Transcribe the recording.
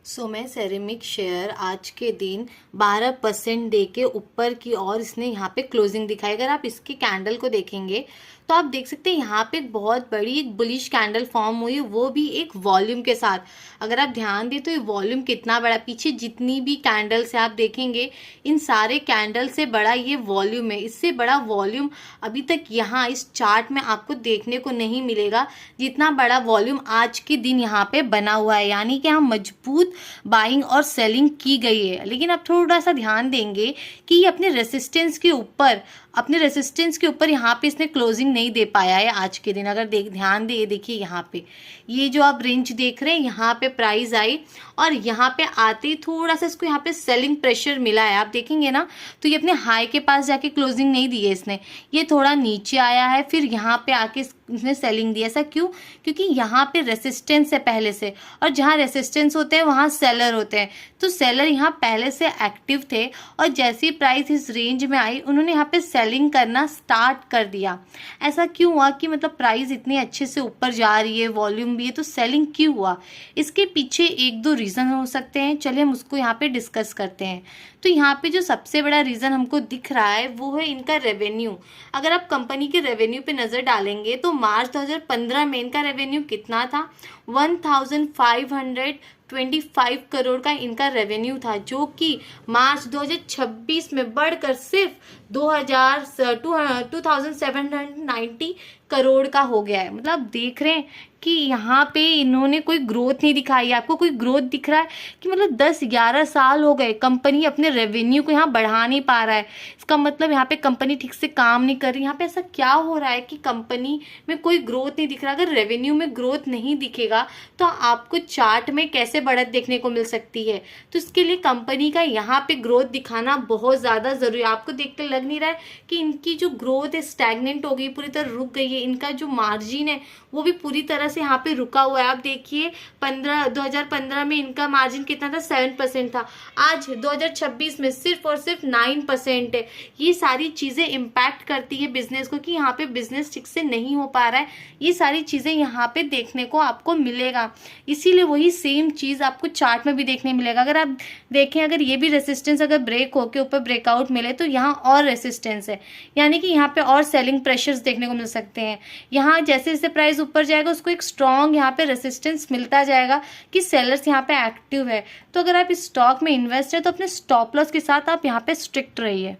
मैं ceramic share आज के दिन 12% डे के ऊपर की और इसने यहाँ पे क्लोजिंग दिखाई। अगर आप इसके कैंडल को देखेंगे तो आप देख सकते हैं यहाँ पे एक बहुत बड़ी एक बुलिश कैंडल फॉर्म हुई, वो भी एक वॉल्यूम के साथ। अगर आप ध्यान दें तो ये वॉल्यूम कितना बड़ा, पीछे जितनी भी कैंडल से आप देखेंगे इन सारे कैंडल से बड़ा ये वॉल्यूम है। इससे बड़ा वॉल्यूम अभी तक यहाँ इस चार्ट में आपको देखने को नहीं मिलेगा जितना बड़ा वॉल्यूम आज के दिन यहाँ पे बना हुआ है। यानी कि हम मजबूत बाइंग और सेलिंग की गई है। लेकिन अब थोड़ा सा ध्यान देंगे कि ये अपने रेसिस्टेंस के ऊपर यहाँ पे इसने क्लोजिंग नहीं दे पाया है आज के दिन। अगर ध्यान दे, देखिए यहाँ पे ये जो आप रेंज देख रहे हैं, यहाँ पे प्राइस आई और यहाँ पे आते ही थोड़ा सा इसको यहाँ पे सेलिंग प्रेशर मिला है। आप देखेंगे ना तो ये अपने हाई के पास जाके क्लोजिंग नहीं दी है इसने, ये थोड़ा नीचे आया है, फिर यहाँ पे आके इसने सेलिंग दी। ऐसा क्यों? क्योंकि यहाँ पे रेसिस्टेंस है पहले से, और जहाँ रेसिस्टेंस होते हैं वहाँ सेलर होते हैं। तो सेलर यहाँ पहले से एक्टिव थे और जैसी प्राइस इस रेंज में आई उन्होंने यहाँ पे सेलिंग करना स्टार्ट कर दिया। ऐसा क्यों हुआ कि मतलब प्राइस इतनी अच्छे से ऊपर जा रही है, वॉल्यूम भी है, तो सेलिंग क्यों हुआ? इसके पीछे एक दो रीज़न हो सकते हैं। चलिए हम उसको यहाँ पे डिस्कस करते हैं। तो यहाँ पे जो सबसे बड़ा रीज़न हमको दिख रहा है वो है इनका रेवेन्यू। अगर आप कंपनी के रेवेन्यू पे नज़र डालेंगे तो मार्च 2015 में इनका रेवेन्यू कितना था? 1525 करोड़ का इनका रेवेन्यू था, जो कि मार्च 2026 में बढ़कर सिर्फ 2790 करोड़ का हो गया है। मतलब देख रहे हैं कि यहाँ पे इन्होंने कोई ग्रोथ नहीं दिखाई है। आपको कोई ग्रोथ दिख रहा है कि मतलब 10-11 साल हो गए कंपनी अपने रेवेन्यू को यहाँ बढ़ा नहीं पा रहा है। इसका मतलब यहाँ पे कंपनी ठीक से काम नहीं कर रही। यहाँ पे ऐसा क्या हो रहा है कि कंपनी में कोई ग्रोथ नहीं दिख रहा? अगर रेवेन्यू में ग्रोथ नहीं दिखेगा तो आपको चार्ट में कैसे बढ़त देखने को मिल सकती है? तो इसके लिए कंपनी का यहाँ पे ग्रोथ दिखाना बहुत ज़्यादा ज़रूरी है। आपको देख कर लग नहीं रहा है कि इनकी जो ग्रोथ है स्टैग्नेंट हो गई, पूरी तरह रुक गई है? इनका जो मार्जिन है वो भी पूरी तरह से यहाँ पे रुका हुआ है। आप देखिए 2015 में इनका मार्जिन कितना था? 7% था। आज 2026 में सिर्फ और सिर्फ 9% है। ये सारी चीज़ें इम्पैक्ट करती है बिजनेस को कि यहाँ पे बिजनेस ठीक से नहीं हो पा रहा है। ये सारी चीज़ें यहाँ पे देखने को आपको मिलेगा। इसीलिए वही सेम चीज़ आपको चार्ट में भी देखने मिलेगा। अगर आप देखें, अगर ये भी रेसिस्टेंस अगर ब्रेक होके ऊपर ब्रेकआउट मिले तो यहाँ और रेसिस्टेंस है, यानी कि यहाँ पे और सेलिंग प्रेशर्स देखने को मिल सकते हैं। यहाँ जैसे जैसे प्राइस ऊपर जाएगा उसको एक स्ट्रॉन्ग यहाँ पे रेसिस्टेंस मिलता जाएगा कि सेलर्स यहाँ पे एक्टिव है। तो अगर आप इस स्टॉक में इन्वेस्ट है तो अपने स्टॉप लॉस के साथ आप यहाँ पे स्ट्रिक्ट रहिए।